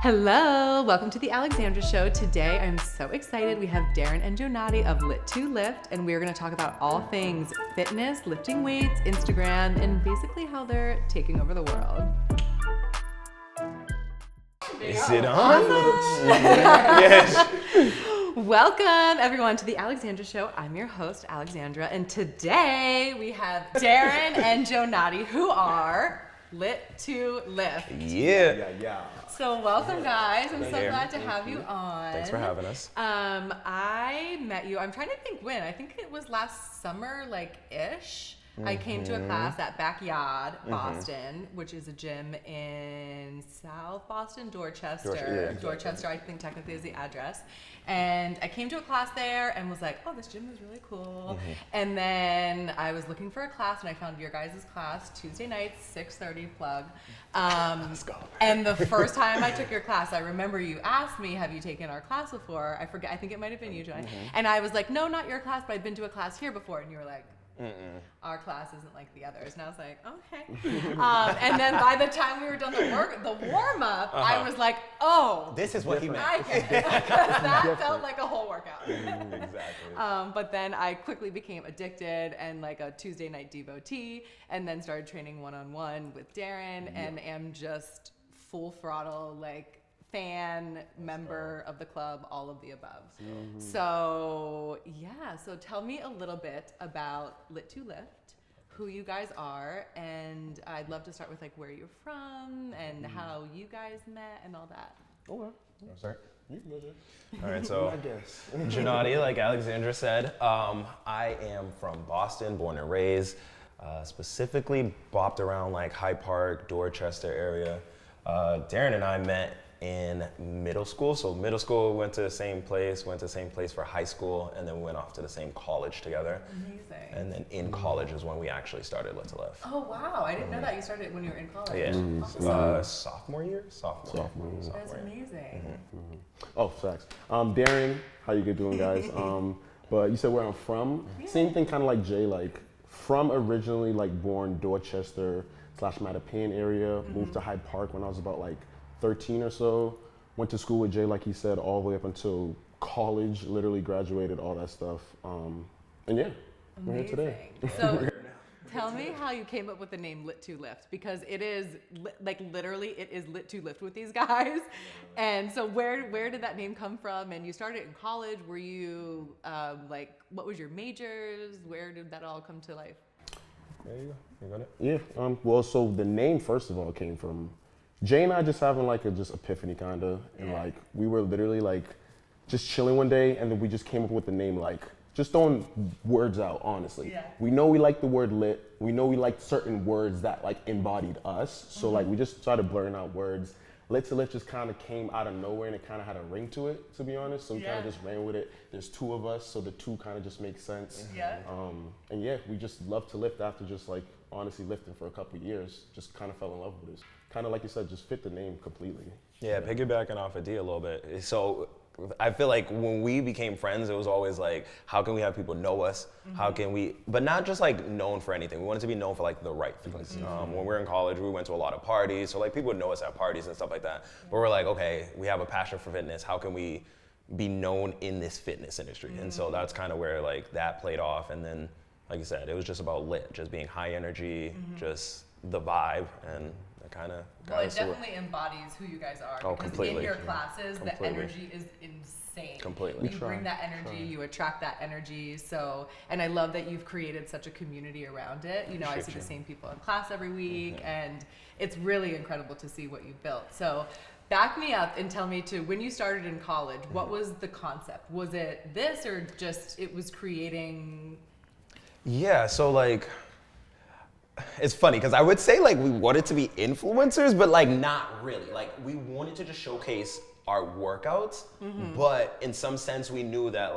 Hello, welcome to the Alexandra Show. Today I'm so excited. We have Darren and Jonati of Lit2Lift, and we're going to talk about all things fitness, lifting weights, Instagram, and basically how they're taking over the world. Is it on? Yes. Welcome everyone to the Alexandra Show. I'm your host, Alexandra, and today we have Darren and Jonati, who are Lit2Lift. Yeah. So welcome, guys. I'm so glad to have you on. Thanks for having us. I met you, I'm trying to think when. I think it was last summer, ish. I came to a class at Backyard, Boston, which is a gym in South Boston, Dorchester. Dorchester, I think technically is the address. And I came to a class there and was like, oh, this gym is really cool. And then I was looking for a class and I found your guys' class, Tuesday nights, 6:30 plug. Let's go. And the first time I took your class, I remember you asked me, have you taken our class before? I forget, I think it might have been you, Johnny. And I was like, no, not your class, but I've been to a class here before. And you were like, our class isn't like the others. And I was like, okay. And then by the time we were done the warm-up, I was like, oh. This is what he meant. That felt like a whole workout. Exactly. But then I quickly became addicted and like a Tuesday night devotee, and then started training one-on-one with Darren, and am just full throttle, fan, member of the club, all of the above. So tell me a little bit about Lit2Lift, who you guys are, and I'd love to start with where you're from and how you guys met and all that. Okay. Sorry. You can go there. All right, so Jonati, like Alexandra said, I am from Boston, born and raised, specifically bopped around Hyde Park, Dorchester area. Darren and I met in middle school. So middle school, went to the same place for high school, and then we went off to the same college together. Amazing. And then in college is when we actually started Lit2Lift. Oh wow, I didn't know that. You started when you were in college. Yeah. Awesome. Sophomore year. That's amazing. Oh, facts. Darren, how you doing, guys? But you said where I'm from. Same thing, kind of like Jay, from originally born Dorchester / Mattapan area, moved to Hyde Park when I was about 13 or so. Went to school with Jay, like he said, all the way up until college, literally graduated, all that stuff. And yeah, we're here today. So tell me how you came up with the name Lit2Lift, because it is literally it is Lit2Lift with these guys. And so where did that name come from? And you started in college. Were you what was your majors? Where did that all come to life? There you go. You got it? Yeah. Well, so the name, first of all, came from Jay and I just having just epiphany kind of, and we were literally just chilling one day, and then we just came up with the name, just throwing words out, honestly. Yeah. We know we like the word lit. We know we liked certain words that embodied us. So we just started blurring out words. Lit2Lift just kind of came out of nowhere, and it kind of had a ring to it, to be honest. So we kind of just ran with it. There's two of us, so the two kind of just makes sense. Yeah. And yeah, we just love to lift after just honestly lifting for a couple of years. Just kind of fell in love with it. Kind of like you said, just fit the name completely. Yeah, piggybacking off of D a little bit. So I feel like when we became friends, it was always how can we have people know us? How can we, but not just known for anything. We wanted to be known for the right things. When we were in college, we went to a lot of parties. So people would know us at parties and stuff like that. But we're okay, we have a passion for fitness. How can we be known in this fitness industry? And so that's kind of where that played off. And then, like you said, it was just about lit, just being high energy, just the vibe, and well, it definitely embodies who you guys are. Oh, because completely. in your classes, the energy is insane. Completely. You bring that energy, you attract that energy. So, and I love that you've created such a community around it. I see the same people in class every week, and it's really incredible to see what you've built. So, back me up and tell me when you started in college, what was the concept? Was it this, or just it was creating? Yeah, so it's funny because I would say we wanted to be influencers, but not really. We wanted to just showcase our workouts, but in some sense we knew that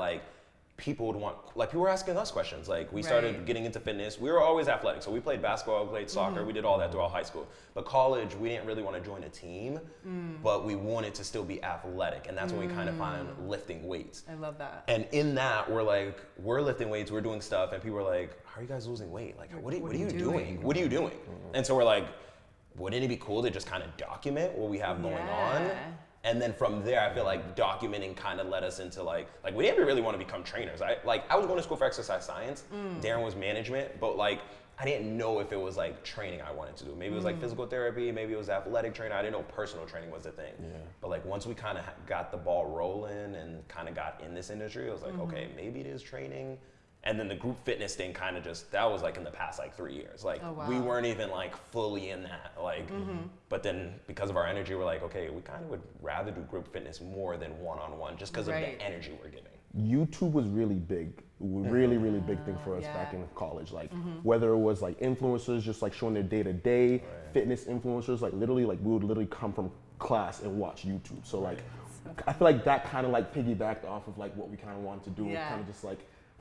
people would want, people were asking us questions. We started getting into fitness. We were always athletic, so we played basketball, we played soccer, we did all that throughout high school. But college, we didn't really want to join a team, but we wanted to still be athletic, and that's when we kind of found lifting weights. I love that. And in that, we're lifting weights, we're doing stuff, and people were like, how are you guys losing weight? What are you doing? What are you doing? And so we're wouldn't it be cool to just kind of document what we have going on? And then from there, I feel like documenting kind of led us into like we didn't really want to become trainers. I was going to school for exercise science. Darren was management, but like I didn't know if it was like training I wanted to do. Maybe it was like physical therapy, maybe it was athletic training. I didn't know personal training was the thing. Yeah. But like once we kind of got the ball rolling and kind of got in this industry, I was like, okay, maybe it is training. And then the group fitness thing kind of just, that was like in the past like 3 years. Like we weren't even like fully in that. Like, but then because of our energy, we're like, okay, we kind of would rather do group fitness more than one-on-one just because of the energy we're giving. YouTube was really big, really big thing for us back in college. Like whether it was like influencers just like showing their day-to-day, fitness influencers, like literally like we would literally come from class and watch YouTube. So like, I feel like that kind of like piggybacked off of like what we kind of wanted to do. Yeah. Kind of just like,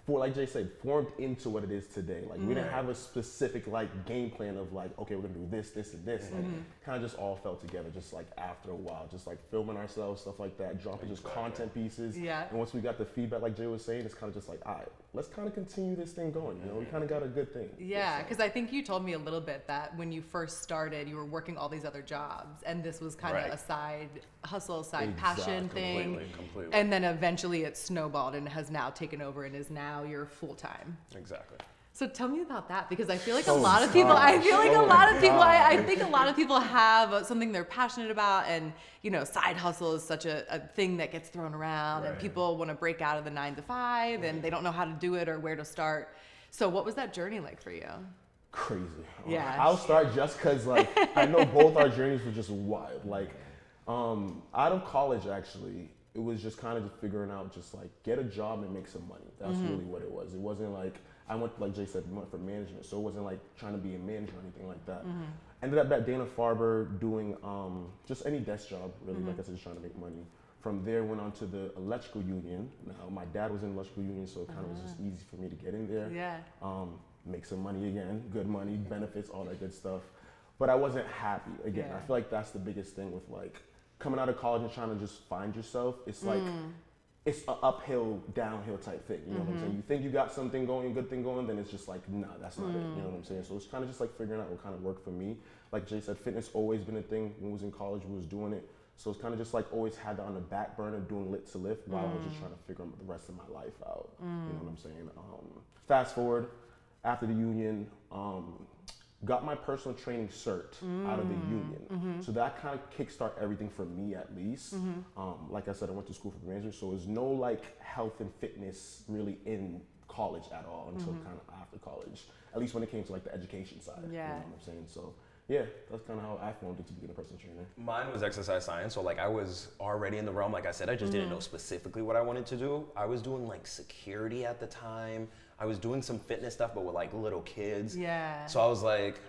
like Jay said, formed into what it is today. Like we didn't have a specific like game plan of like, okay, we're gonna do this, this, and this. Like kind of just all fell together just like after a while, just like filming ourselves, stuff like that, dropping just content pieces. Yeah. And once we got the feedback, like Jay was saying, it's kind of just like, all right, let's kind of continue this thing going. You know, we kind of got a good thing. Yeah, because I think you told me a little bit that when you first started, you were working all these other jobs, and this was kind of a side hustle, side passion thing. Completely. And then eventually it snowballed and has now taken over and is now your full time. Exactly. So tell me about that, because I feel like a lot of people, I think a lot of people have something they're passionate about, and you know, side hustle is such a thing that gets thrown around, and people want to break out of the 9 to 5 and they don't know how to do it or where to start. So what was that journey like for you? Crazy. Yeah. I'll start just because like I know both our journeys were just wild. Like out of college actually, it was just kind of just figuring out just like get a job and make some money. That's really what it was. It wasn't like I went, like Jay said, went for management, so it wasn't like trying to be a manager or anything like that. Ended up at Dana-Farber doing just any desk job, really, like I said, just trying to make money. From there, went on to the electrical union. Now, my dad was in the electrical union, so it kind of was just easy for me to get in there. Yeah. Make some money again, good money, benefits, all that good stuff. But I wasn't happy. Again, I feel like that's the biggest thing with like coming out of college and trying to just find yourself. It's like, it's an uphill, downhill type thing. You know what I'm saying? You think you got something going, a good thing going, then it's just like, nah, that's not it. You know what I'm saying? So it's kind of just like figuring out what kind of worked for me. Like Jay said, fitness always been a thing. When we was in college, we was doing it. So it's kind of just like always had that on the back burner, doing lit to lift while I was just trying to figure the rest of my life out. You know what I'm saying? Fast forward, after the union, got my personal training cert out of the union. So that kind of kickstart everything for me at least. Like I said, I went to school for management, so there's no like health and fitness really in college at all until kind of after college, at least when it came to like the education side. You know what I'm saying? So yeah, that's kind of how I formed it to be a personal trainer. Mine was exercise science, so like I was already in the realm. Like I said, I just didn't know specifically what I wanted to do. I was doing like security at the time. I was doing some fitness stuff, but with like little kids. Yeah. So I was like,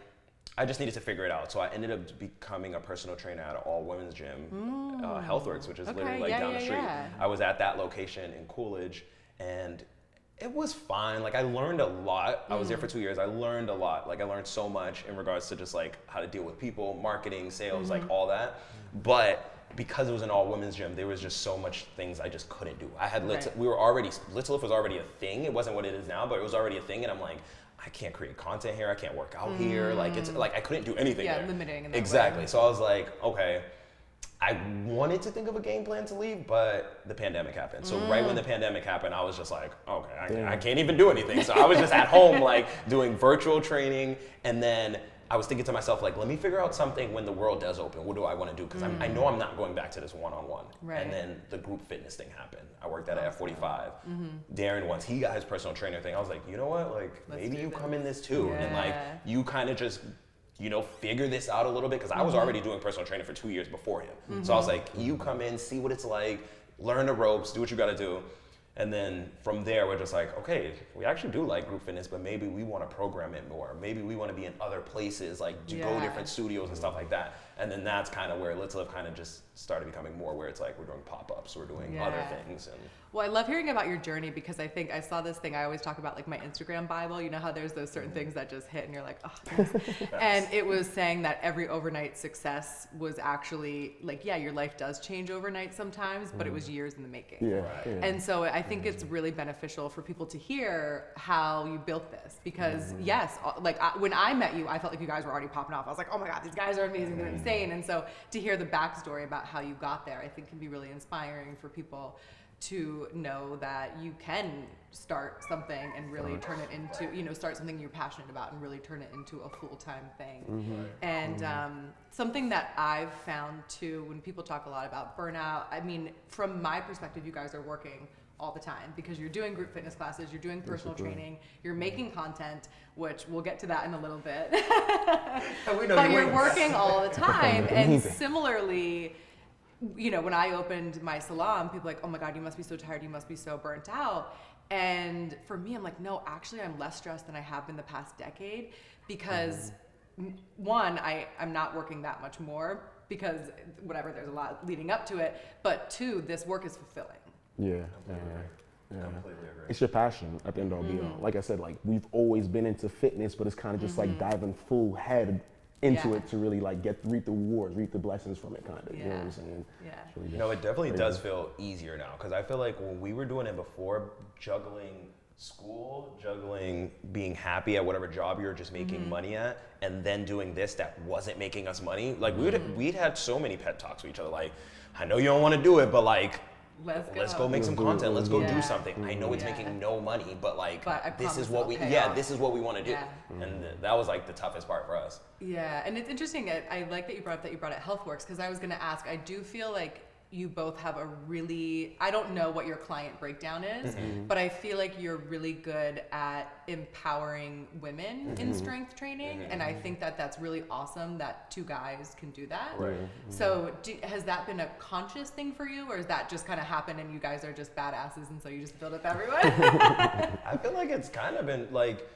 I just needed to figure it out. So I ended up becoming a personal trainer at an all-women's gym, Healthworks, which is literally like down the street. I was at that location in Coolidge, and it was fine. Like I learned a lot. I was there for 2 years. I learned a lot. Like I learned so much in regards to just like how to deal with people, marketing, sales, like all that. But because it was an all-women's gym, there was just so much things I just couldn't do. I had we were already, Lit to Lift was already a thing. It wasn't what it is now, but it was already a thing. And I'm like, I can't create content here. I can't work out here. Like it's like I couldn't do anything there. Limiting. In that exactly. way. So I was like, okay. I wanted to think of a game plan to leave, but the pandemic happened. So right when the pandemic happened, I was just like, okay, I can't even do anything. So I was just at home, like doing virtual training, and then I was thinking to myself, like, let me figure out something when the world does open. What do I want to do? Because I know I'm not going back to this one-on-one. Right. And then the group fitness thing happened. I worked at F45. Darren, once he got his personal trainer thing, I was like, you know what? Like, maybe you come in this too. Yeah. And like, you kind of just, you know, figure this out a little bit. Because I was already doing personal training for 2 years before him. So I was like, you come in, see what it's like, learn the ropes, do what you got to do. And then from there, we're just like, okay, we actually do like group fitness, but maybe we want to program it more. Maybe we want to be in other places, like go different studios and stuff like that. And then that's kind of where Lit to Lift kind of just started becoming more where it's like we're doing pop-ups, we're doing other things. And well, I love hearing about your journey, because I think I saw this thing, I always talk about like my Instagram Bible. You know how there's those certain things that just hit and you're like, oh, yes. And it was saying that every overnight success was actually like, yeah, your life does change overnight sometimes, but it was years in the making. Yeah. And so I think it's really beneficial for people to hear how you built this, because yes, like when I met you, I felt like you guys were already popping off. I was like, oh my God, these guys are amazing, they're insane. insane. And so to hear the backstory about how you got there, I think can be really inspiring for people to know that you can start something and really turn it into, start something you're passionate about and really turn it into a full-time thing. And something that I've found too, when people talk a lot about burnout, I mean, from my perspective, you guys are working all the time because you're doing group fitness classes, you're doing personal training, you're making content, which we'll get to that in a little bit. But you're working all the time. And similarly, when I opened my salon, people were like, oh my God, you must be so tired, you must be so burnt out. And for me, I'm like, no, actually I'm less stressed than I have been the past decade because one, I'm not working that much more because there's a lot leading up to it. But two, this work is fulfilling. Yeah. Completely agree. It's your passion at the end all be all. Like I said, like we've always been into fitness, but it's kind of just like diving full head into it to really like reap the rewards, reap the blessings from it, kind of. You know what I'm saying? Yeah. Really It definitely does feel easier now because I feel like when we were doing it before, juggling school, juggling being happy at whatever job you're just making money at, and then doing this that wasn't making us money. Like we'd had so many pep talks with each other. Like, I know you don't want to do it, but like, let's go make some content. Let's go do something. I know it's making no money, but like this is what this is what we want to do. And that was like the toughest part for us. Yeah, and it's interesting. I like that you brought up HealthWorks because I was going to ask. I do feel like you both have a really, I don't know what your client breakdown is, but I feel like you're really good at empowering women in strength training. And I think that that's really awesome that two guys can do that. Right. So has that been a conscious thing for you, or has that just kind of happened and you guys are just badasses and so you just build up everyone? I feel like it's kind of been like,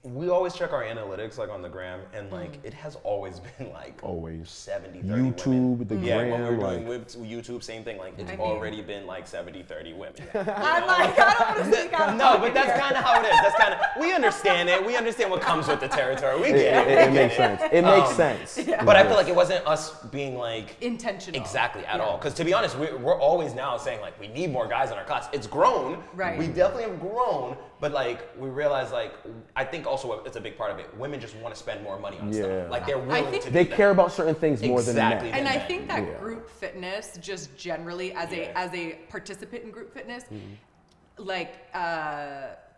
we always check our analytics like on the gram, and like it has always been like 70-30 YouTube, women. the when gram, we were like doing YouTube, same thing. Like it's already been like 70-30 women. I'm like, I don't want to speak out. No, but that's kind of how it is. That's kind of, we understand it. We understand what comes with the territory. We get it. It makes sense. It makes sense. But I feel like it wasn't us being like intentional. Exactly at all. Because to be honest, we're always now saying like we need more guys in our class. It's grown. Right. We definitely have grown. But like we realize like I think also it's a big part of it. Women just want to spend more money on stuff. Like they're willing to. They do care that. about certain things more than men. And I think that group fitness, just generally as a participant in group fitness,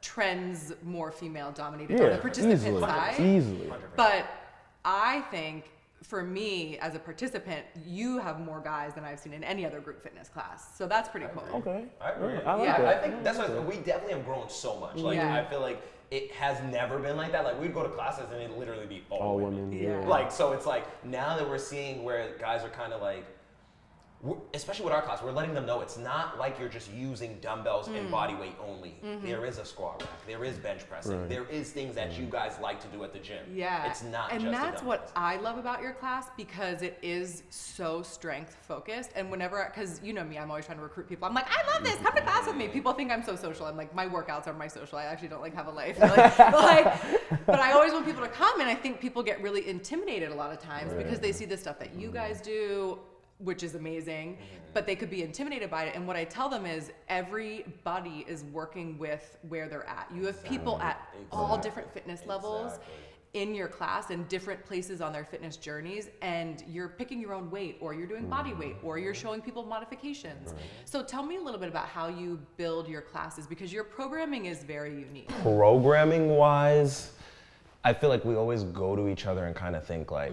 trends more female dominated on the participant side. Easily. But I think for me as a participant, you have more guys than I've seen in any other group fitness class. So that's pretty cool. Okay. I agree. I like that. I think that's what we definitely have grown so much. Like I feel like it has never been like that. Like we'd go to classes and it'd literally be all women. Yeah. Like so it's like now that we're seeing where guys are kind of like, especially with our class, we're letting them know it's not like you're just using dumbbells and body weight only. There is a squat rack. There is bench pressing. Right. There is things that you guys like to do at the gym. Yeah. It's not and just that's the what I love about your class because it is so strength focused. And whenever, because you know me, I'm always trying to recruit people. I'm like, I love this. Come to class with me. People think I'm so social. I'm like, my workouts are my social. I actually don't like have a life. But I always want people to come, and I think people get really intimidated a lot of times because they see the stuff that you guys do, which is amazing, but they could be intimidated by it. And what I tell them is everybody is working with where they're at. You have people at all different fitness levels in your class and different places on their fitness journeys, and you're picking your own weight, or you're doing body weight, or you're showing people modifications. So tell me a little bit about how you build your classes, because your programming is very unique. Programming wise, I feel like we always go to each other and kind of think like,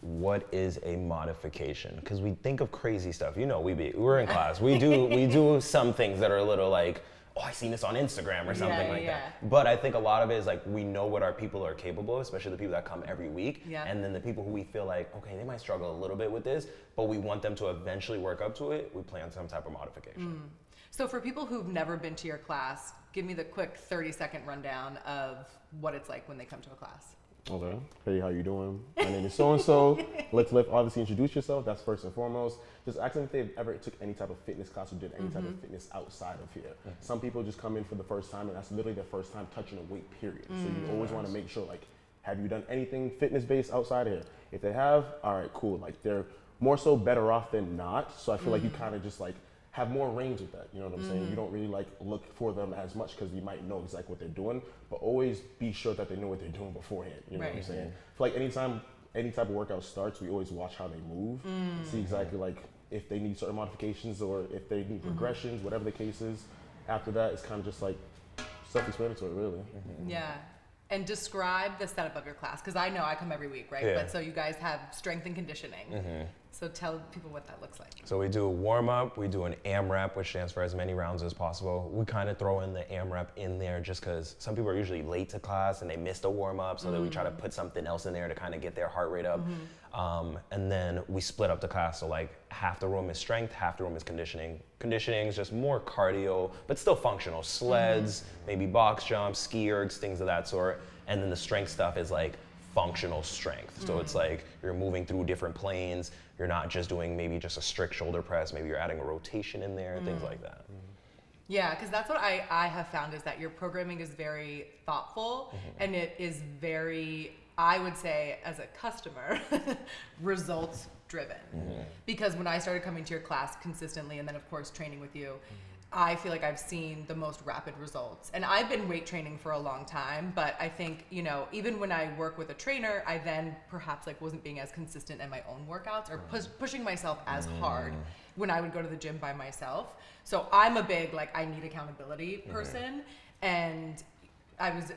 what is a modification? Because we think of crazy stuff. You know, we're in class. We do some things that are a little like, oh, I seen this on Instagram or something like that. But I think a lot of it is like we know what our people are capable of, especially the people that come every week. And then the people who we feel like, okay, they might struggle a little bit with this, but we want them to eventually work up to it. We plan some type of modification. So for people who've never been to your class, give me the quick 30-second rundown of what it's like when they come to a class. Okay. Hey, how you doing? My name is so-and-so. Let's obviously introduce yourself. That's first and foremost. Just ask them if they've ever took any type of fitness class or did any type of fitness outside of here. Some people just come in for the first time, and that's literally their first time touching a weight, period. So you always want to make sure, like, have you done anything fitness-based outside of here? If they have, all right, cool. Like, they're more so better off than not. So I feel like you kind of just, like, have more range with that, you know what I'm saying? You don't really like look for them as much because you might know exactly what they're doing, but always be sure that they know what they're doing beforehand, you know what I'm saying? I feel like anytime any type of workout starts, we always watch how they move, see exactly like if they need certain modifications or if they need regressions, whatever the case is. After that, it's kind of just like self-explanatory, really. Yeah. And describe the setup of your class, because I know I come every week, right? Yeah. But so you guys have strength and conditioning. So tell people what that looks like. So we do a warm-up, we do an AMRAP, which stands for as many rounds as possible. We kind of throw in the AMRAP in there just because some people are usually late to class and they missed a warm-up, so that we try to put something else in there to kind of get their heart rate up. And then we split up the class, so like half the room is strength, half the room is conditioning. Conditioning is just more cardio, but still functional. Sleds, maybe box jumps, ski ergs, things of that sort. And then the strength stuff is like functional strength. So it's like you're moving through different planes. You're not just doing maybe just a strict shoulder press. Maybe you're adding a rotation in there, things like that. Yeah, because that's what I have found is that your programming is very thoughtful and it is very, I would say as a customer, results driven. Because when I started coming to your class consistently and then of course training with you, I feel like I've seen the most rapid results. And I've been weight training for a long time, but I think, you know, even when I work with a trainer, I then perhaps like wasn't being as consistent in my own workouts or pushing myself as hard when I would go to the gym by myself. So I'm a big, like, I need accountability person. And I was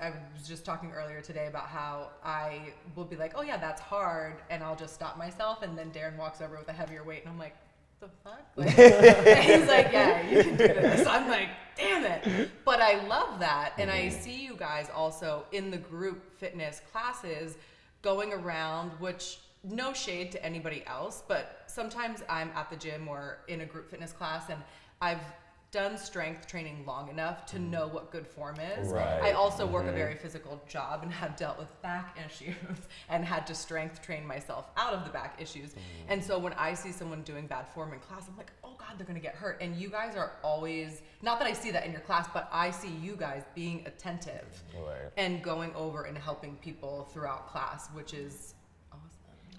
just talking earlier today about how I will be like, oh yeah, that's hard. And I'll just stop myself. And then Darren walks over with a heavier weight and I'm like, the fuck? Like, and he's like, yeah, you can do this. I'm like, damn it. But I love that. And I see you guys also in the group fitness classes going around, which no shade to anybody else, but sometimes I'm at the gym or in a group fitness class and I've done strength training long enough to know what good form is. Right. I also work a very physical job and have dealt with back issues and had to strength train myself out of the back issues. And so when I see someone doing bad form in class, I'm like, oh God, they're gonna get hurt. And you guys are always, not that I see that in your class, but I see you guys being attentive and going over and helping people throughout class, which is awesome.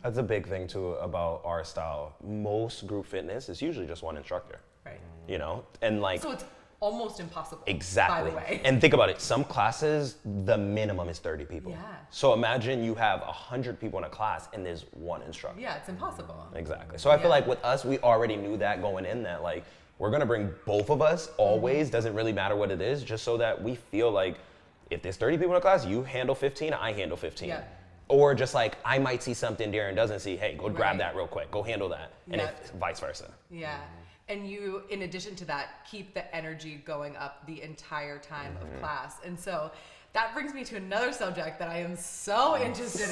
That's a big thing too about our style. Most group fitness is usually just one instructor. Right. You know, and like so it's almost impossible. Exactly. By the way. And think about it. Some classes, the minimum is 30 people. Yeah. So imagine you have 100 people in a class and there's one instructor. Yeah, it's impossible. Exactly. So I feel like with us, we already knew that going in that like we're gonna bring both of us always. Doesn't really matter what it is, just so that we feel like if there's 30 people in a class, you handle 15, I handle 15. Yeah. Or just like I might see something Darren doesn't see. Hey, go grab that real quick. Go handle that. And if vice versa. Yeah. And you, in addition to that, keep the energy going up the entire time of class. And so that brings me to another subject that I am so interested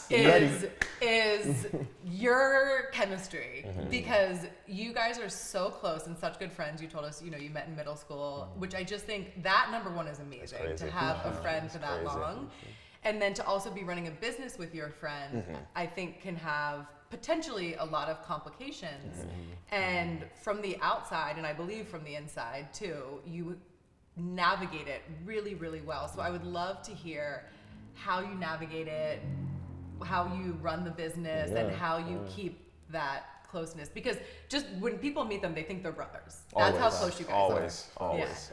in is your chemistry. Because you guys are so close and such good friends. You told us, you know, you met in middle school, which I just think that number one is amazing to have a friend for that long. And then to also be running a business with your friend, I think can have potentially a lot of complications. And from the outside, and I believe from the inside too, you navigate it really, really well. So I would love to hear how you navigate it, how you run the business, and how you keep that closeness. Because just when people meet them, they think they're brothers. That's how close you guys are. Always.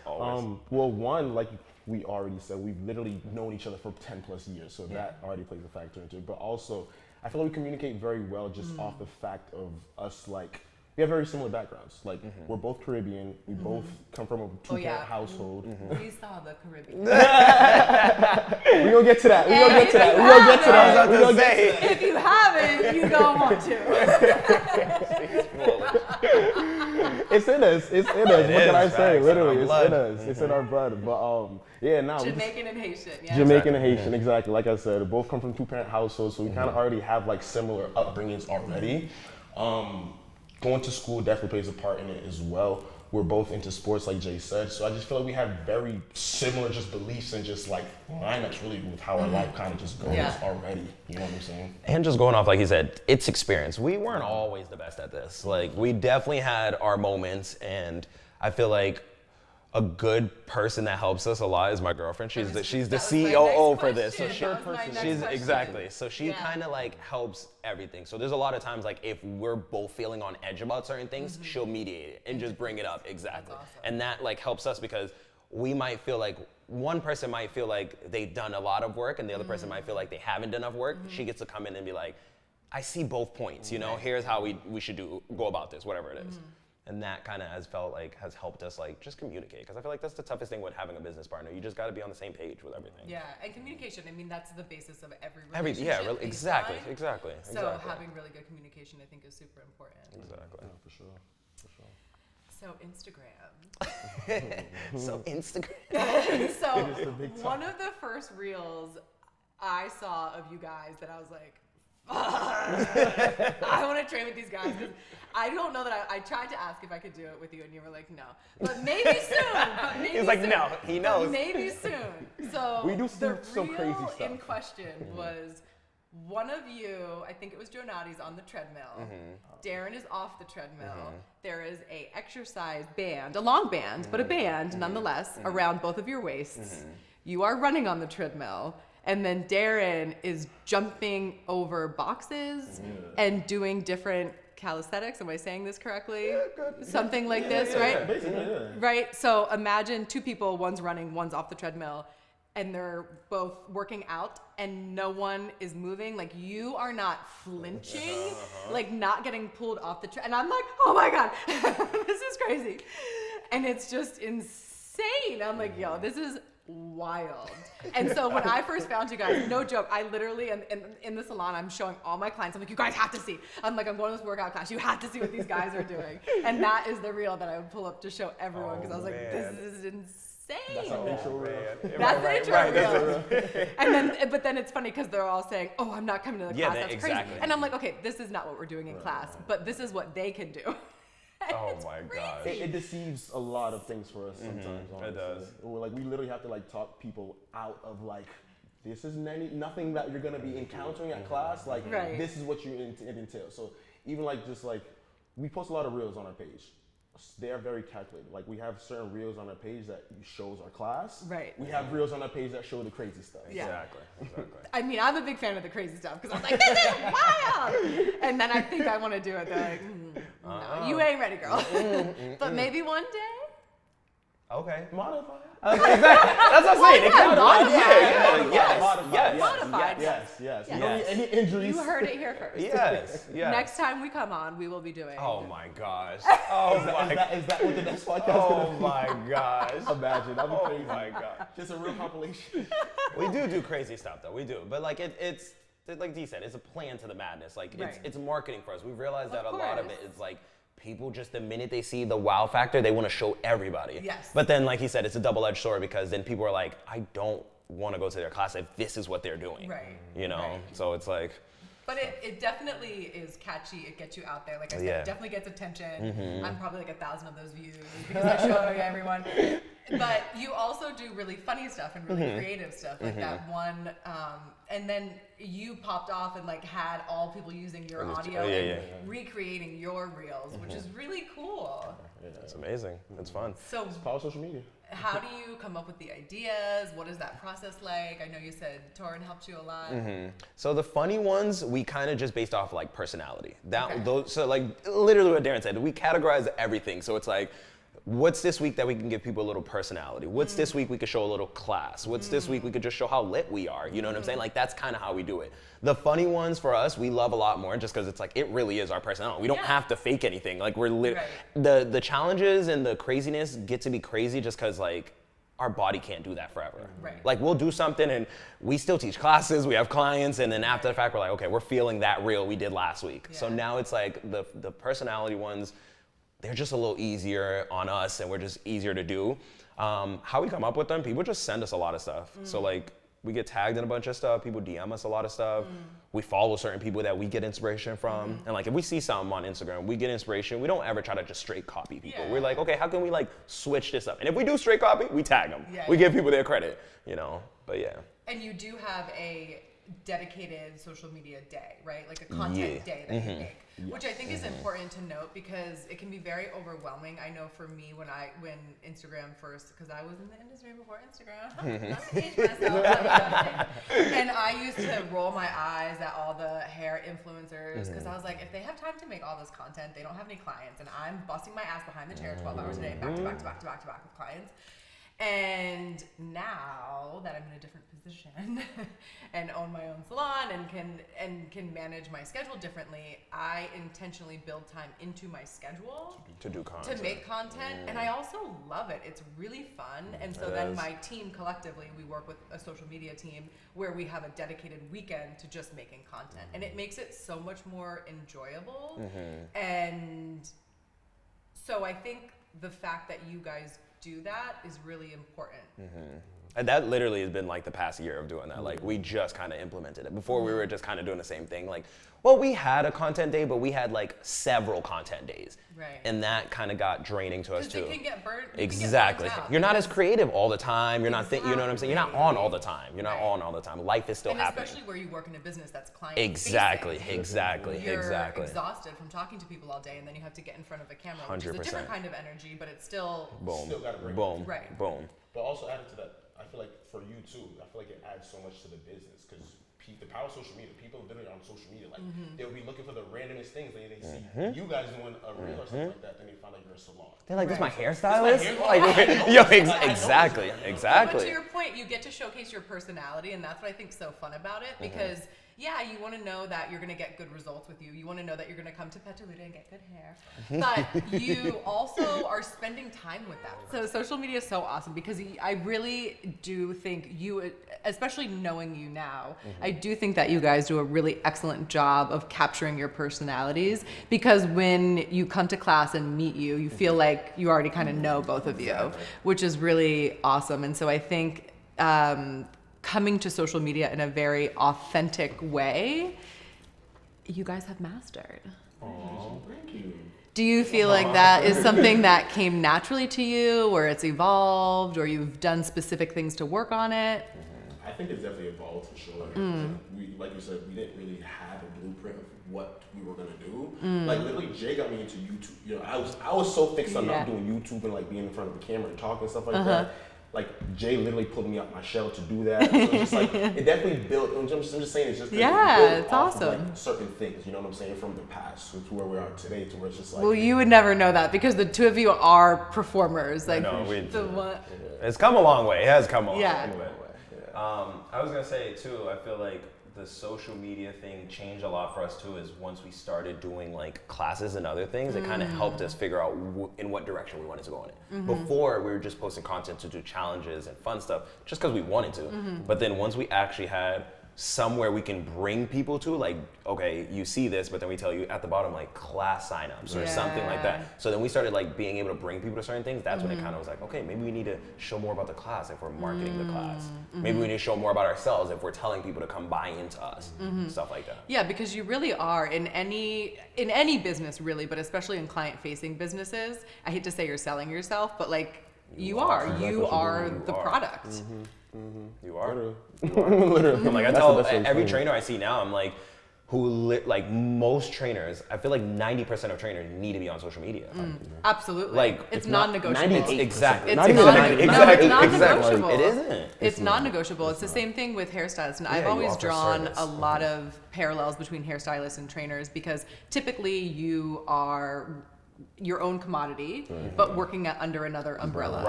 Well, one, like we already said, we've literally known each other for 10 plus years, so that already plays a factor into it. But also, I feel like we communicate very well just off the fact of us, like, we have very similar backgrounds. Like, we're both Caribbean. We both come from a two-parent household. We saw the Caribbean. We're going to get to that. If you haven't, you don't want to. It's in us. What can I say? Literally, it's in us. It's in our blood. But Jamaican and Haitian. Yeah. Jamaican and Haitian, exactly. Like I said, we both come from two-parent households, so we kind of already have like similar upbringings already. Going to school definitely plays a part in it as well. We're both into sports, like Jay said, so I just feel like we have very similar just beliefs and just like lineups really with how our life kind of just goes already. You know what I'm saying? And just going off, like he said, it's experience. We weren't always the best at this. Like, we definitely had our moments, and I feel like a good person that helps us a lot is my girlfriend. She's the COO for this. So she kind of like helps everything. So there's a lot of times like if we're both feeling on edge about certain things, she'll mediate it and just bring it up. Exactly. Awesome. And that like helps us because we might feel like one person might feel like they've done a lot of work and the other person might feel like they haven't done enough work. She gets to come in and be like, I see both points, you know, here's how we should go about this, whatever it is. And that kind of has helped us like just communicate, because I feel like that's the toughest thing with having a business partner. You just got to be on the same page with everything. Yeah, and communication. I mean, that's the basis of every relationship. Exactly. So having really good communication, I think, is super important. Exactly. Yeah, for sure. So Instagram. So Instagram. So one of the first reels I saw of you guys that I was like, I want to train with these guys, because I don't know that I tried to ask if I could do it with you, and you were like, no. But maybe soon. He's like, no, he knows. But maybe soon. So We do the some crazy reel stuff. in question was one of you, I think it was Jonati's, on the treadmill. Darren is off the treadmill. There is a exercise band, a long band, but a band nonetheless, around both of your waists. You are running on the treadmill. And then Darren is jumping over boxes and doing different calisthenics. Am I saying this correctly? Yeah, good. Something like this, right? Basically, yeah. Right? So imagine two people, one's running, one's off the treadmill, and they're both working out and no one is moving. Like, you are not flinching, like not getting pulled off the treadmill. And I'm like, oh my God, this is crazy. And it's just insane. I'm like, yo, this is wild. And so when I first found you guys, no joke, I literally am in the salon, I'm showing all my clients, I'm like, you guys have to see. I'm like, I'm going to this workout class, you have to see what these guys are doing. And that is the reel that I would pull up to show everyone, because I was like, this is insane. That's our intro reel. That's the intro reel. And then, but then it's funny because they're all saying, oh, I'm not coming to the class, that's exactly. crazy. And I'm like, okay, this is not what we're doing in class, but this is what they can do. Oh my gosh. It deceives a lot of things for us sometimes. Honestly. It does. We're like, we literally have to like talk people out of like, this is nothing that you're gonna be encountering at class. Like, this is what it entails. So even like just like, we post a lot of reels on our page. They're very calculated. Like, we have certain reels on our page that shows our class. Right. We have reels on our page that show the crazy stuff. Yeah. Exactly. I mean, I'm a big fan of the crazy stuff, because I was like, this is wild. And then I think I want to do it. They're like, no, you ain't ready, girl. But maybe one day. Okay. Modify. Exactly. That's what I'm saying. It can Modified. Yes. Yes. Any injuries? You heard it here first. Yes. Next time we come on, we will be doing. Oh my gosh. Is that what the next podcast Oh is? my gosh. Imagine. That'd be crazy. Oh my gosh. Just a real compilation. We do crazy stuff though. We do. But like it's like Dee said, it's a plan to the madness. Like it's marketing for us. We realized that a lot of it is like, people just, the minute they see the wow factor, they want to show everybody. Yes. But then, like he said, it's a double-edged sword, because then people are like, I don't want to go to their class if this is what they're doing. Right. You know? Right. So it's like. But it definitely is catchy. It gets you out there. Like I said, it definitely gets attention. I'm probably like 1,000 of those views because I show everyone. But you also do really funny stuff and really creative stuff, like that one. And then you popped off and like had all people using your audio and recreating your reels, which is really cool. It's amazing. It's fun. So It's power of social media. how do you come up with the ideas? What is that process like? I know you said Torrin helped you a lot. So the funny ones, we kind of just based off like personality. So like literally what Darren said, we categorize everything. So it's like, what's this week that we can give people a little personality? What's this week we could show a little class? What's this week we could just show how lit we are? You know what I'm saying? Like, that's kind of how we do it. The funny ones for us, we love a lot more just because it's like, it really is our personality. We don't have to fake anything. Like, we're the challenges and the craziness get to be crazy just because like our body can't do that forever. Right. Like, we'll do something and we still teach classes, we have clients, and then after the fact, we're like, okay, we're feeling that reel we did last week. So now it's like the personality ones, they're just a little easier on us and we're just easier to do. How we come up with them, people just send us a lot of stuff. So like, we get tagged in a bunch of stuff, people DM us a lot of stuff. We follow certain people that we get inspiration from. And like, if we see something on Instagram, we get inspiration. We don't ever try to just straight copy people. We're like, okay, how can we like switch this up? And if we do straight copy, we tag them. We give people their credit, you know, but yeah. And you do have a dedicated social media day, right? Like a content day that you make, which I think is important to note because it can be very overwhelming. I know for me when Instagram first, because I was in the industry before Instagram, not to age myself, and I used to roll my eyes at all the hair influencers because I was like, if they have time to make all this content, they don't have any clients, and I'm busting my ass behind the chair 12 hours a day, back to back to back to back to back with clients. And now that I'm in a different position and own my own salon and can manage my schedule differently, I intentionally build time into my schedule to do content, to make content, and I also love it. It's really fun. And so then my team collectively, we work with a social media team where we have a dedicated weekend to just making content, and it makes it so much more enjoyable. And so I think the fact that you guys do that is really important. And that literally has been like the past year of doing that. Like we just kind of implemented it. Before we were just kind of doing the same thing. Like, well, we had a content day, but we had like several content days. Right. And that kind of got draining to us too. Because you can get burnt. Exactly. You're not as creative all the time. You're not you know what I'm saying? You're not on all the time. You're not on all the time. Life is still happening. Especially where you work in a business that's client Exactly. You're exhausted from talking to people all day, and then you have to get in front of a camera, which is a different kind of energy, but it's still Still gotta bring boom, right. boom. But also added to that, I feel like for you too, I feel like it adds so much to the business because the power of social media, people literally on social media, like they'll be looking for the randomest things. They see you guys doing a reel or something like that, then they find out you're a salon. They're like, this is my hairstylist? Exactly. But to your point, you get to showcase your personality, and that's what I think is so fun about it, because you want to know that you're going to get good results with you. You want to know that you're going to come to Petalouda and get good hair. But you also are spending time with them. So social media is so awesome because I really do think you, especially knowing you now, I do think that you guys do a really excellent job of capturing your personalities, because when you come to class and meet you, you feel like you already kind of know both of you, which is really awesome. And so I think coming to social media in a very authentic way, you guys have mastered. Oh, thank you. Do you feel like that is something that came naturally to you, or it's evolved, or you've done specific things to work on it? I think it's definitely evolved for sure. We, like you said, we didn't really have a blueprint of what we were gonna do. Like literally, Jay got me into YouTube. You know, I was so fixed on not doing YouTube and like being in front of the camera and talking and stuff like that. Like Jay literally pulled me out my shell to do that. So it's just like it definitely built. I'm just saying it's just it's awesome. Of, like, certain things, you know what I'm saying, from the past to where we are today, to where it's just like. Well, you would never know that because the two of you are performers. Like it's come a long way. It has come a long way. Yeah. I was gonna say too. I feel like the social media thing changed a lot for us too. Is once we started doing like classes and other things, it kind of helped us figure out in what direction we wanted to go in it. Before we were just posting content to do challenges and fun stuff, just because we wanted to. But then once we actually had somewhere we can bring people to, like, okay, you see this, but then we tell you at the bottom, like, class signups or something like that. So then we started like being able to bring people to certain things. That's when it kind of was like, okay, maybe we need to show more about the class if we're marketing the class. Maybe we need to show more about ourselves if we're telling people to come buy into us, stuff like that. Yeah, because you really are in any business really, but especially in client-facing businesses. I hate to say you're selling yourself, but like you are the product. You are. Literally. Like I tell every trainer I see now, I'm like, like most trainers, I feel like 90% of trainers need to be on social media. Absolutely. Like it's non-negotiable. Exactly. It's non-negotiable. Exactly. It isn't. It's non-negotiable. It's the same thing with hairstylists. And I've always drawn a lot of parallels between hairstylists and trainers, because typically you are your own commodity, but working under another umbrella,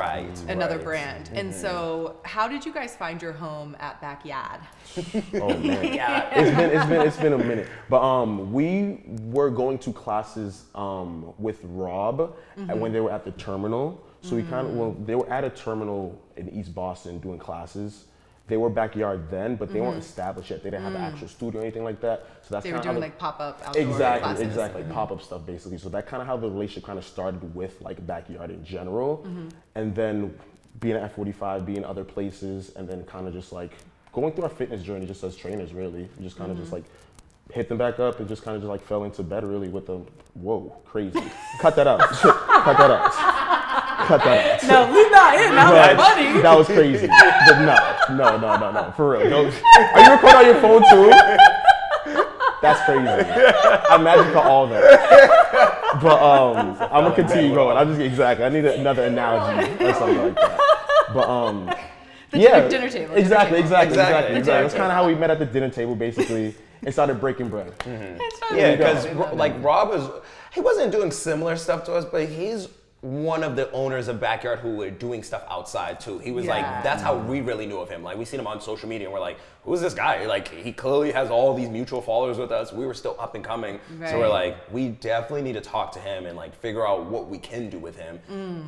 another brand. And so, how did you guys find your home at Backyard? Oh man, it's been a minute. But we were going to classes with Rob when they were at the terminal. So we they were at a terminal in East Boston doing classes. They were Backyard then, but they weren't established yet. They didn't have an actual studio or anything like that. So that's they were doing like pop-up outdoor classes. Exactly, pop-up stuff basically. So that kind of how the relationship kind of started with like Backyard in general, and then being at F45, being other places, and then kind of just like going through our fitness journey just as trainers. Really, we just kind of just like hit them back up and just kind of just like fell into bed really with them. Whoa, crazy! Cut that out. Cut that out. Cut that out. No, leave that in. That was funny. That was crazy. But no, for real. Are you recording on your phone too? That's crazy. I imagine for all that. But I'm gonna continue going. I need another analogy or something like that. But dinner table. Exactly. That's kind of how we met at the dinner table basically and started breaking bread. Yeah, because like Rob he wasn't doing similar stuff to us, but he's one of the owners of Backyard who were doing stuff outside too. He was like, that's how we really knew of him. Like we seen him on social media and we're like, who is this guy? Like he clearly has all these mutual followers with us. We were still up and coming. Right. So we're like, we definitely need to talk to him and like figure out what we can do with him.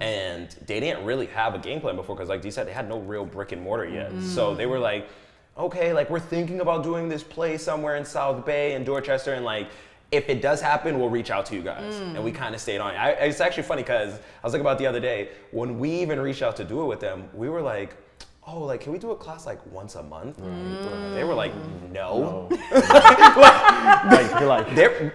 And they didn't really have a game plan before because like Dee said, they had no real brick and mortar yet. So they were like, okay, like we're thinking about doing this play somewhere in South Bay and Dorchester and like, if it does happen, we'll reach out to you guys. And we kind of stayed on it. It's actually funny because I was thinking about the other day, when we even reached out to do it with them, we were like, oh, like, can we do a class like once a month? They were like, no.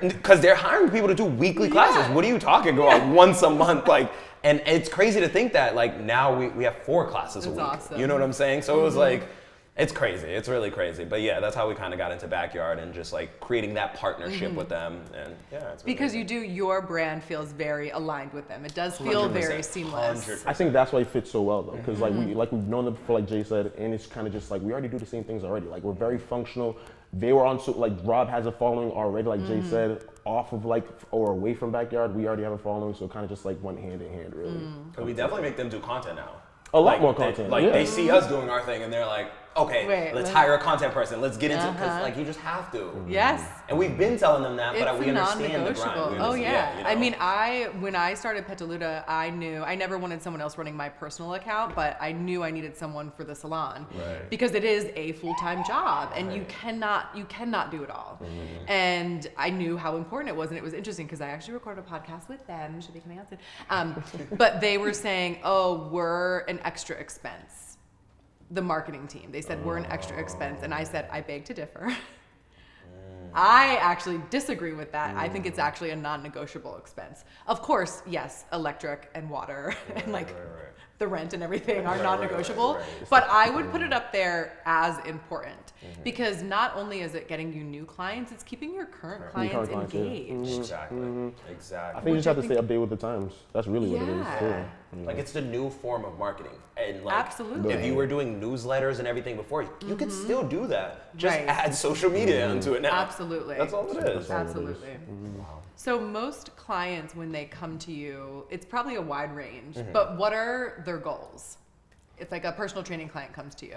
Because they're hiring people to do weekly classes. What are you talking about? Once a month, like, and it's crazy to think that like now we have 4 classes a week. Awesome. You know what I'm saying? So it was like, it's crazy. It's really crazy. But yeah, that's how we kind of got into Backyard and just like creating that partnership with them. And yeah, it's really Because amazing. your brand feels very aligned with them. It does feel 100%, very seamless. 100%. I think that's why it fits so well though, because we've known them for like Jay said, and it's kind of just like we already do the same things already. Like we're very functional. They were on like Rob has a following already, like Jay said, off of like or away from Backyard. We already have a following, so it kind of just like went hand in hand really. Because we definitely make them do content now. A lot Like, more they- content. Like yeah. they see us doing our thing and they're like, okay, Wait, let's let- hire a content person. Let's get into it because like you just have to. Yes. And we've been telling them that, It's but we understand the non-negotiable. grind. We Oh understand- yeah. you know? I mean, when I started Petalouda, I knew I never wanted someone else running my personal account, but I knew I needed someone for the salon Right. because it is a full-time job, and you cannot do it all. And I knew how important it was, and it was interesting because I actually recorded a podcast with them. Should be coming out soon. But they were saying, "Oh, we're an extra expense." The marketing team. They said we're an extra expense, and I said I beg to differ. I actually disagree with that. I think it's actually a non-negotiable expense. Of course, yes, electric and water and like the rent and everything are non-negotiable, but I would put it up there as important because not only is it getting you new clients, it's keeping your current clients clients, yeah. engaged. Exactly. Exactly. I think you just have to stay updated with the times. That's really what it is Yeah. too. Like it's the new form of marketing, and like Absolutely. if you were doing newsletters and everything before, you could still do that. Just Right. add social media into it now. Absolutely. That's all it is. Absolutely. So most clients, when they come to you, it's probably a wide range, but what are their goals? If like a personal training client comes to you.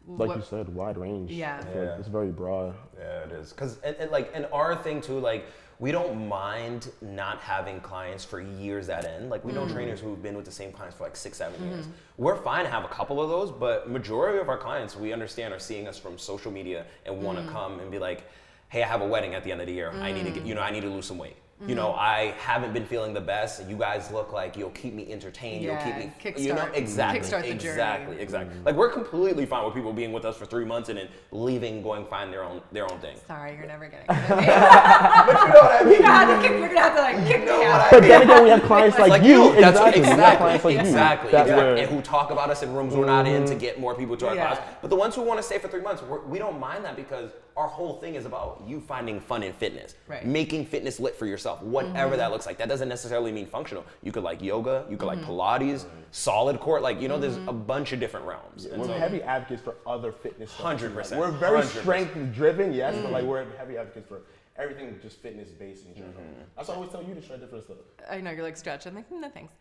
Like what- you said, wide range. Yeah. I feel like it's very broad. Yeah, it is. Cause and like and our thing too, like we don't mind not having clients for years at end. Like we know trainers who've been with the same clients for like 6-7 years. We're fine to have a couple of those, but majority of our clients we understand are seeing us from social media and want to come and be like, hey, I have a wedding at the end of the year. I need to get, I need to lose some weight. You know, I haven't been feeling the best. You guys look like you'll keep me entertained. Yeah, You'll keep me, kickstart- exactly, kickstart the journey. exactly, exactly. Like we're completely fine with people being with us for 3 months and then leaving, going find their own thing. Sorry, you're never getting it. You're But you know what I mean? gonna have to like kick me out. But then again, we have clients like you. That's exactly. We have exactly, clients like exactly. you. That's exactly. where And who talk about us in rooms we're not in to get more people to our Yeah. class. But the ones who want to stay for 3 months, we don't mind that because our whole thing is about you finding fun in fitness, Right. making fitness lit for yourself, whatever that looks like. That doesn't necessarily mean functional. You could like yoga, you could like Pilates, solid core, like there's a bunch of different realms. And we're so- heavy advocates for other fitness stuff. 100%. We're very 100%. strength driven, yes, but like we're heavy advocates for everything just fitness based in general. That's why I always tell you to try different stuff. I know you're like stretch. I'm like, no thanks.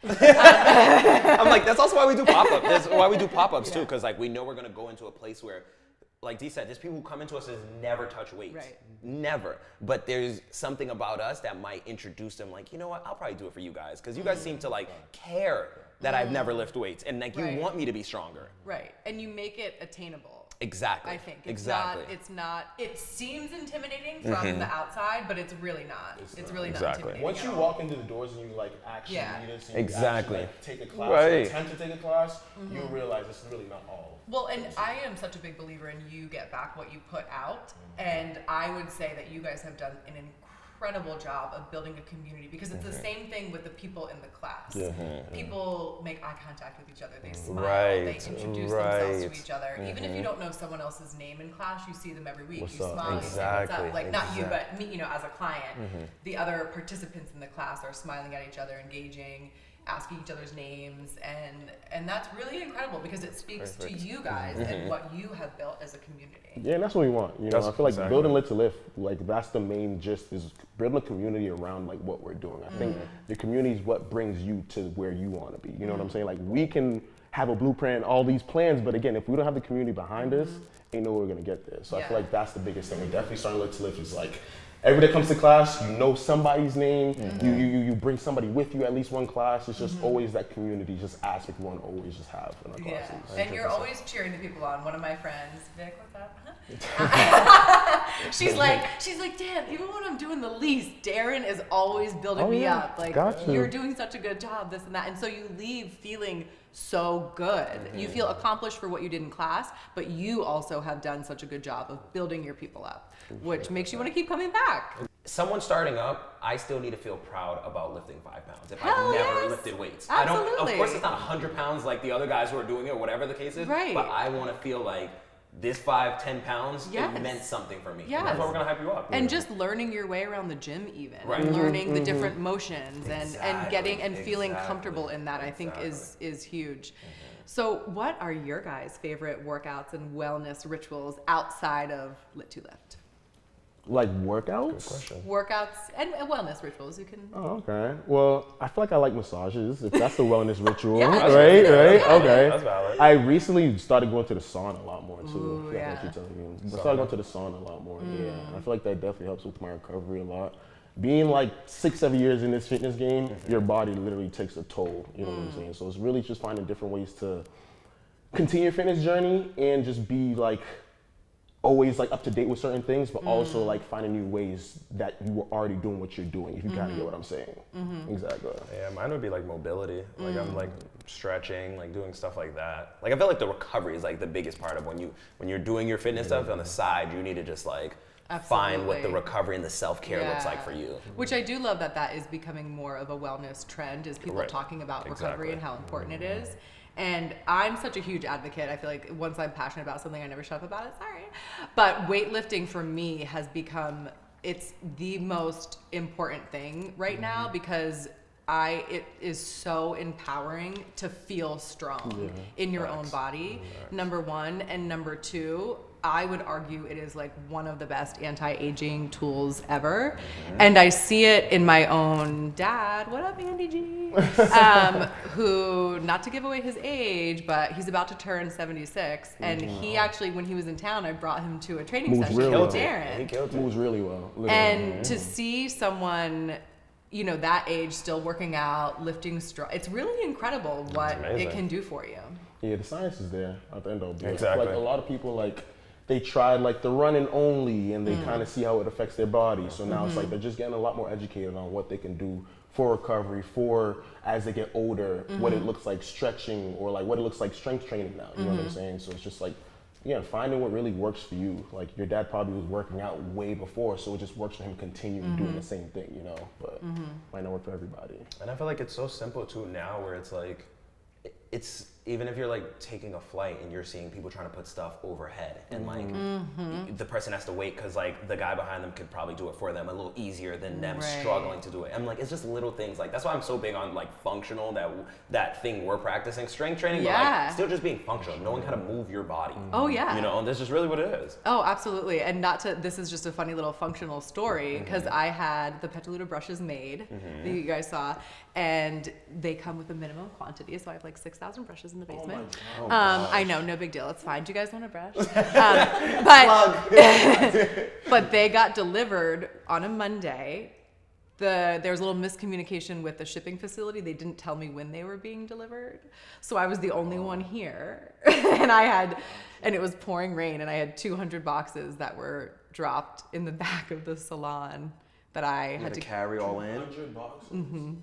I'm like, that's also why we do pop-up. That's why we do pop-ups too, because like we know we're gonna go into a place where, like Dee said, there's people who come into us and never touch weights. Right. Never. But there's something about us that might introduce them, like, you know what, I'll probably do it for you guys. Because you guys seem to like care that I've never lifted weights and like you Right. want me to be stronger. Right, and you make it attainable. Exactly. I think it's exactly. not. It seems intimidating from the outside, but it's really not. It's really not Exactly. intimidating. Once you at all. walk into the doors and you like actually Yeah. need it, so you Exactly. actually, like, take a class, Right. or attempt to take a class, you'll realize it's really not all. Well, and I am such a big believer in you get back what you put out, and I would say that you guys have done an incredible job of building a community because it's the same thing with the people in the class. People make eye contact with each other, they smile, they Right, introduce themselves to right. each other. Even if you don't know someone else's name in class, you see them every week. What's you up? smile, you say Exactly, what's up. Like not you, exactly. but me, as a client. The other participants in the class are smiling at each other, engaging. asking each other's names, and that's really incredible because it speaks to you guys and what you have built as a community. Yeah, and that's what we want. You know, I feel like building Lit to Lift, like that's the main gist, is building a community around like what we're doing. I think the community is what brings you to where you want to be. You know what I'm saying? Like we can have a blueprint, all these plans, but again, if we don't have the community behind us, ain't no way we're gonna get there. So I feel like that's the biggest thing. We're definitely starting Lit to Lift is like, every day comes to class, you know somebody's name, you bring somebody with you at least one class. It's just always that community just aspect we want to always just have in our classes. And you're always cheering the people on. One of my friends, Vic, what's up? she's like, damn, even when I'm doing the least, Darren is always building me up. Like, you're doing such a good job, this and that. And so you leave feeling so good. You feel accomplished for what you did in class, but you also have done such a good job of building your people up, which makes you want to keep coming back. Someone starting up, I still need to feel proud about lifting 5 pounds. If Hell I've never yes. lifted weights. Absolutely. I don't, of course it's not 100 pounds like the other guys who are doing it or whatever the case is, Right. but I want to feel like this 5-10 pounds, Yes. it meant something for me. Yes. And that's why we're gonna hype you up. And just learning your way around the gym even, Right. and learning the different motions and getting and feeling Exactly. comfortable in that, I think is huge. So what are your guys' favorite workouts and wellness rituals outside of Lit to Lift? Like workouts? Question. Workouts and wellness rituals, you can. Oh, okay. Well, I feel like I like massages, if that's the wellness ritual. Yeah, right? yeah. Okay. That's valid. I recently started going to the sauna a lot more too. Ooh, I yeah. keep telling you. I started going to the sauna a lot more. Yeah. I feel like that definitely helps with my recovery a lot. Being like 6-7 years in this fitness game, your body literally takes a toll. You know what I'm saying? So it's really just finding different ways to continue your fitness journey and just be like always like up to date with certain things, but also like finding new ways that you were already doing what you're doing, if you kind of get what I'm saying. Exactly. Yeah, mine would be like mobility. Like I'm like stretching, like doing stuff like that. Like I feel like the recovery is like the biggest part of when you're doing your fitness stuff on the side, you need to just like find what the Absolutely. recovery and the self-care looks like for you. Which I do love that is becoming more of a wellness trend, is people Right. talking about Exactly. recovery and how important it is. And I'm such a huge advocate. I feel like once I'm passionate about something, I never shut up about it. Sorry. But weightlifting for me has become, it's the most important thing right now because it is so empowering to feel strong in your own body, number one. And number two, I would argue it is like one of the best anti-aging tools ever. And I see it in my own dad, what up Andy G, who, not to give away his age, but he's about to turn 76. And he actually, when he was in town, I brought him to a training Moves session really with well. Darren. He killed it. Moves really well. Literally. And to see someone, you know, that age still working out, lifting it's really incredible what amazing. it can do for you. Yeah, the science is there at the end of the day. Exactly. Like a lot of people like, they tried like the running only and they kind of see how it affects their body. So now it's like they're just getting a lot more educated on what they can do for recovery, for as they get older, what it looks like stretching or like what it looks like strength training now. You know what I'm saying? So it's just like, yeah, finding what really works for you. Like your dad probably was working out way before, so it just works for him to continue doing the same thing, you know, but might not work for everybody. And I feel like it's so simple too now where it's like, it's even if you're like taking a flight and you're seeing people trying to put stuff overhead and like the person has to wait because like the guy behind them could probably do it for them a little easier than them Right. struggling to do it. And like it's just little things like that's why I'm so big on like functional, that thing we're practicing, strength training, but Yeah. like still just being functional, knowing how to move your body. Oh yeah. You know, and that's just really what it is. Oh, absolutely. And this is just a funny little functional story because I had the Petalouda brushes made that you guys saw, and they come with a minimum quantity. So I have like 6,000 brushes in the basement. I know, no big deal. It's fine. Do you guys want a brush? But they got delivered on a Monday. There was a little miscommunication with the shipping facility. They didn't tell me when they were being delivered. So I was the only one here. And it was pouring rain, and I had 200 boxes that were dropped in the back of the salon that I had to carry all in. 100 boxes?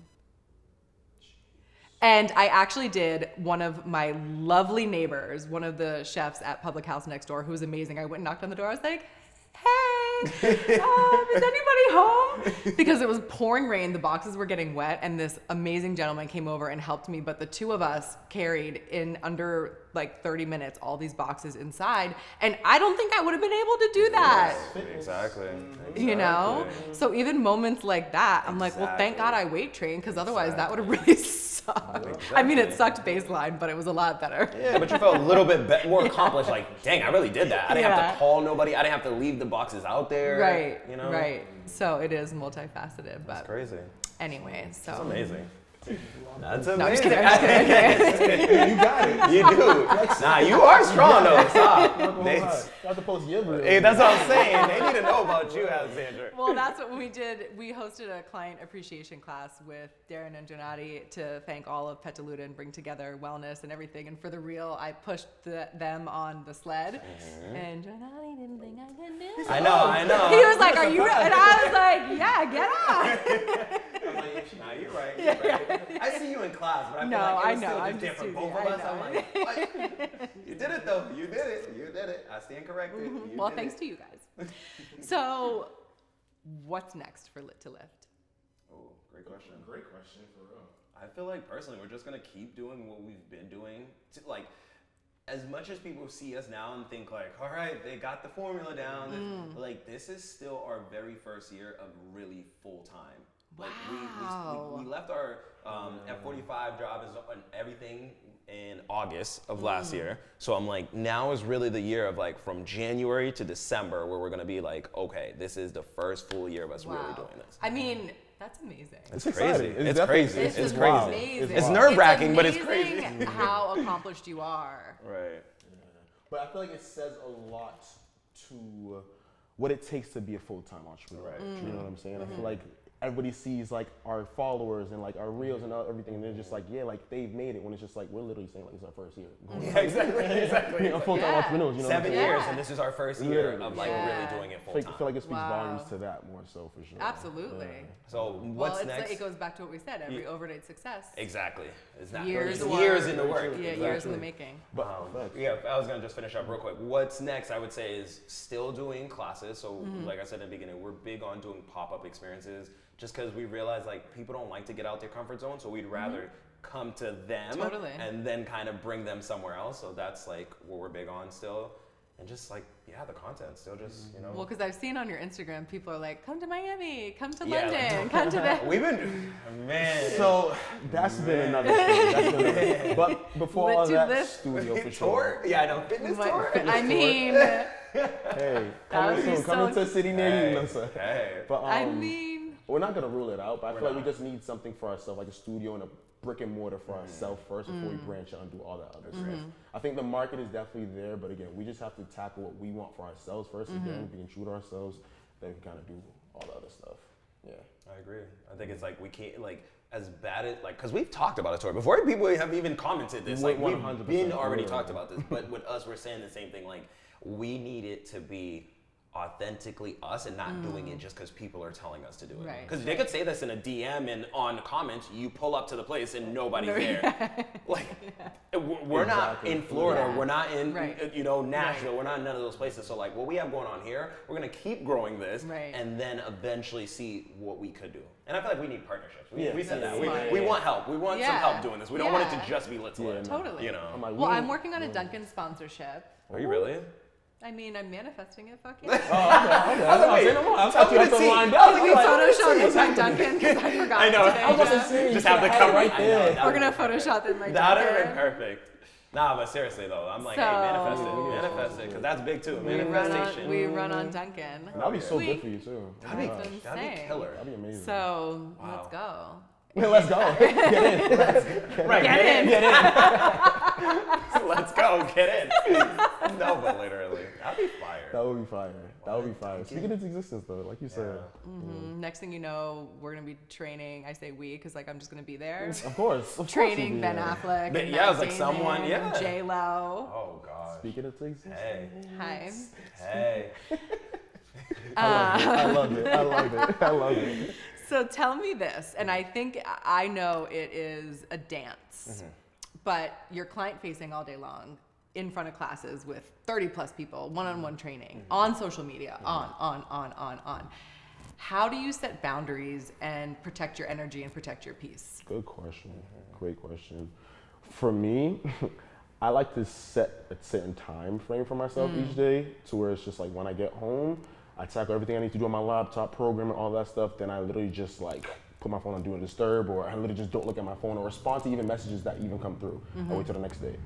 And I actually did one of my lovely neighbors, one of the chefs at Public House next door, who was amazing. I went and knocked on the door. I was like, hey, is anybody home? Because it was pouring rain. The boxes were getting wet. And this amazing gentleman came over and helped me. But the two of us carried in under like 30 minutes all these boxes inside. And I don't think I would have been able to do that. Exactly. You know? So even moments like that, I'm like, well, thank God I weight trained, because otherwise that would have really sucked. sucked. Exactly. I mean, it sucked baseline, but it was a lot better. Yeah, but you felt a little bit more accomplished. Like, dang, I really did that. I didn't have Yeah. to call nobody. I didn't have to leave the boxes out there. Right. You know. Right. So it is multifaceted, but That's crazy. anyway, so. That's amazing. That's No, I'm just amazing. kidding. I'm just kidding. You got it. You do. Nah, you are strong though. Stop. They- You have to post your video. Hey, that's what I'm saying. They need to know about you, Alexandra. Well, that's what we did. We hosted a client appreciation class with Darren and Jonati to thank all of Petalouda and bring together wellness and everything. And for the reel, I pushed them on the sled, and Jonati didn't think I could do it. I know. He was like, "Are you?" And I was like, "Yeah, get on." Nah, you're right. You're right. I see you in class, but I feel No, like it I was know, still I'm just just different for teasing, both of I us. I'm know. like, what? You did it though. You did it. You did it. I stand corrected. You Well, did thanks it. to you guys. So, what's next for Lit to Lift? Oh, great question. Great question for real. I feel like personally, we're just gonna keep doing what we've been doing. Like, as much as people see us now and think like, all right, they got the formula down. Like, this is still our very first year of really full time. Like Wow. we left our F45 job and everything in August of last year. So I'm like, now is really the year of like from January to December where we're gonna be like, okay, this is the first full year of us really doing this. I mean, that's amazing. It's exciting. crazy. It's It's definitely- crazy. It's It's just crazy. amazing. It's nerve-wracking, but it's amazing crazy. how accomplished you are. Right. But I feel like it says a lot to what it takes to be a full-time entrepreneur. Right. You know what I'm saying? I feel like everybody sees like our followers and like our reels and everything, and they're just like, yeah, like they've made it. When it's just like we're literally saying like it's our first year. Yeah, exactly. You know, full-time Yeah. entrepreneurs. You know, 7 what I'm saying? years, and this is our first year Literally. of like Yeah. really doing it full I time. feel like it speaks Wow. volumes to that more so for sure. Absolutely. Yeah. So Well, what's it's next? like, it goes back to what we said. Every overnight success. Exactly. It's not Years it's of years work. in the work. Yeah, years in the making. But Yeah, I was gonna just finish up real quick. What's next? I would say is still doing classes. So, like I said in the beginning, we're big on doing pop-up experiences, just because we realize like people don't like to get out their comfort zone, so we'd rather come to them Totally. and then kind of bring them somewhere else. So that's like what we're big on still, and just like the content still just Well, because I've seen on your Instagram, people are like, come to Miami, come to Yeah, like- London, come to the. We've been man. so that's been another thing. That's been another, but before Lit all to that, lift. studio for tour? sure. Yeah, I know. Fitness But, tour. I mean, Hey, coming would be soon. Coming so- to a city near you, Melissa. Hey. But I mean, we're not gonna rule it out. But I feel like we not. just need something for ourselves, like a studio and a brick and mortar for ourselves first before we branch out and do all that other stuff. I think the market is definitely there, but again, we just have to tackle what we want for ourselves first. Again, being true to ourselves, then we can kind of do all the other stuff. Yeah. I agree. I think it's like we can't like as bad as like because we've talked about a tour before. People have even commented this. Like we've 100%, been already yeah. talked about this, but with us, we're saying the same thing. Like we need it to be authentically us and not doing it just because people are telling us to do it. Right. Because they could say this in a DM and on comments, you pull up to the place and nobody's there. Like we're not Exactly. in Florida. Yeah. We're not in Right. Nashville. Right. We're not in none of those places. So like what we have going on here, we're gonna keep growing this Right. and then eventually see what we could do. And I feel like we need partnerships. We, Yeah. we said That's that. smart. We want help. We want some Yeah. help doing this. We don't want it to Yeah. just be Lit to Lit. no. Totally. You know. I'm like, well, we I'm need- working on a Dunkin' sponsorship. Are you really? I mean, I'm manifesting it. Fuck yeah. Okay. I thought you had some lined We up. photoshopped in my Dunkin' because I forgot I know. today. I was about to Yeah. say, Just you have the should cover right I know, there. that We're would gonna be perfect. Photoshop in my That would have been Dunkin'. perfect. Nah, but seriously though, I'm like, So- hey, manifest it. Manifest it. Because that's big too. Manifestation. We run on Dunkin'. That'd be so We- good for you too. That'd be, That's that'd be insane. killer. That'd be amazing. So Wow. let's go. Let's go. Get in. Right. Get in. Let's go. Get in. No, but literally. That'd be fire. That would be fire. That would be fire. Speaking into existence though, like you said. Next thing you know, we're gonna be training. I say we because like I'm just gonna be there. Of course. Training Ben Affleck. But and yeah, it was Matt like someone- Damon yeah. and J Lo. Oh, God. Speaking into existence. Hey. Hi. Hey. I love it. I love it. I love it. So tell me this, and I think I know it is a dance, but you're client facing all day long in front of classes with 30 plus people, one-on-one training, on social media, on. How do you set boundaries and protect your energy and protect your peace? Good question. Great question. For me, I like to set a certain time frame for myself each day to where it's just like when I get home, I tackle everything I need to do on my laptop, programming, all that stuff. Then I literally just like put my phone on Do Not Disturb, or I literally just don't look at my phone or respond to even messages that even come through. I wait till the next day.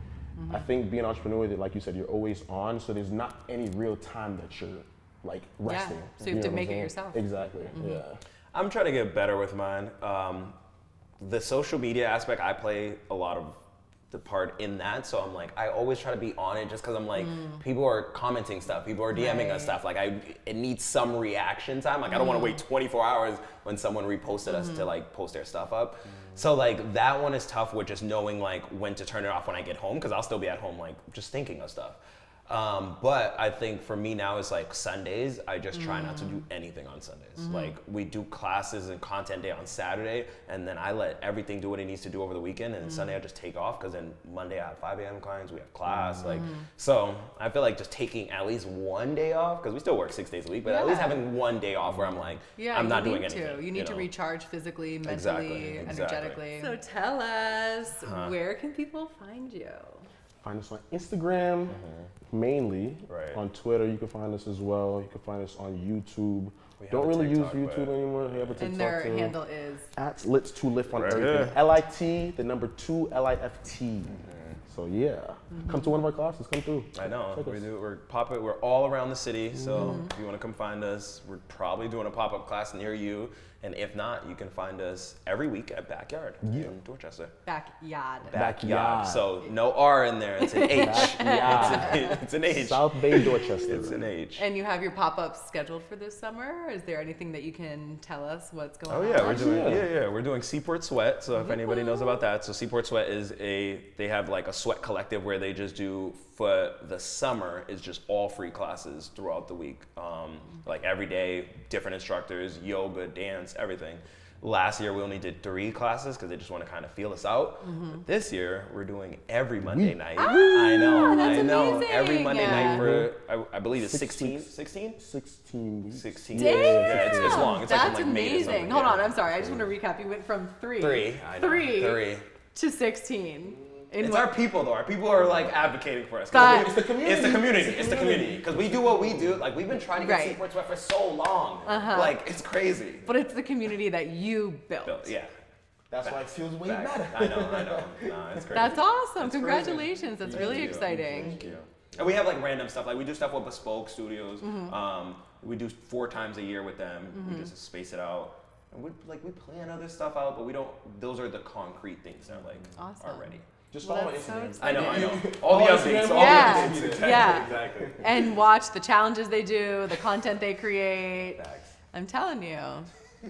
I think being an entrepreneur, like you said, you're always on, so there's not any real time that you're like resting. So you have to make it yourself. Exactly. Yeah. I'm trying to get better with mine. The social media aspect, I play a lot of the part in that, so I'm like, I always try to be on it just because I'm like, people are commenting stuff, people are DMing us stuff, like it needs some reaction time. Like I don't want to wait 24 hours when someone reposted us to like post their stuff up. So like that one is tough with just knowing like when to turn it off when I get home, because I'll still be at home like just thinking of stuff. But I think for me now is like Sundays, I just try not to do anything on Sundays. Like we do classes and content day on Saturday, and then I let everything do what it needs to do over the weekend, and then Sunday I just take off, because then Monday I have 5 a.m. clients, we have class, like, so I feel like just taking at least one day off, because we still work 6 days a week, but at least having one day off where I'm like, I'm not doing anything. You need to recharge physically, mentally, energetically. So tell us, where can people find you? Find us on Instagram, mainly. Right. On Twitter, you can find us as well. You can find us on YouTube. Don't really TikTok, use YouTube anymore. We have a TikTok And their too. handle is? At Lit2Lift on Right everything. here. LIT, the number 2, LIFT. So yeah, come to one of our classes. Come through. I know. Check us. We're popping. We're all around the city. So if you want to come find us, we're probably doing a pop-up class near you. And if not, you can find us every week at Backyard in Dorchester. Backyard. Backyard. So no R in there. It's an H. Backyard. It's an H. South Bay, Dorchester. It's an H. And you have your pop-ups scheduled for this summer? Is there anything that you can tell us what's going on? Oh yeah, we're doing Seaport Sweat. So if anybody knows about that, so Seaport Sweat is they have like a sweat collective where they just do, for the summer, is just all free classes throughout the week. Like every day, different instructors, yoga, dance, everything. Last year we only did 3 classes because they just want to kind of feel us out. But this year we're doing every Monday night. I know. Amazing. Every Monday night for I believe it's 16 weeks. 16. Dang. Yeah, it's long. It's That's like from like May to amazing. something. Hold Yeah. on, I'm sorry. I just want to recap. You went from 3 3 to 16. It's our people though. Our people are like advocating for us. That- It's the community. It's the community. It's the community. Because we do what we do. Like we've been trying to get Right. Seaport Sweat for so long. Like it's crazy. But it's the community that you built. Yeah. That's why it feels way Facts. better. I know. No, it's crazy. That's awesome. It's Congratulations. crazy. That's really Thank you. exciting. Thank you. And we have like random stuff. Like we do stuff with Bespoke Studios. We do 4 times a year with them. We just space it out. And we plan other stuff out, but we don't. Those are the concrete things that like Awesome. are ready. Just Well, follow my that's so Instagram. exciting. I know. All the updates. All Yeah. the updates. Exactly. Yeah. Exactly. And watch the challenges they do, the content they create. Facts. I'm telling you,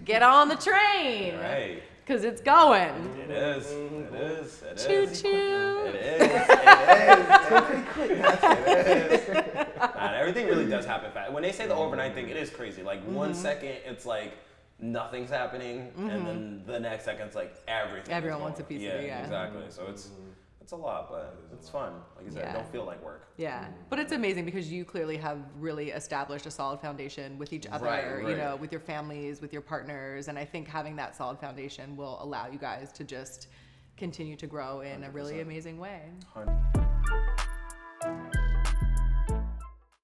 get on the train. Right. Because it's going. It is. It is. It Choo is. choo. It is. It's going pretty quick. It is. And everything really does happen fast. When they say the overnight thing, it is crazy. Like 1 second, it's like nothing's happening, and then the next second, it's like everything. Everyone wants a piece of it, yeah. Exactly. So it's a lot, but it's fun. Like you said, Yeah. it don't feel like work. Yeah, but it's amazing because you clearly have really established a solid foundation with each other, Right. you know, with your families, with your partners, and I think having that solid foundation will allow you guys to just continue to grow in a really 100%. amazing way. 100%.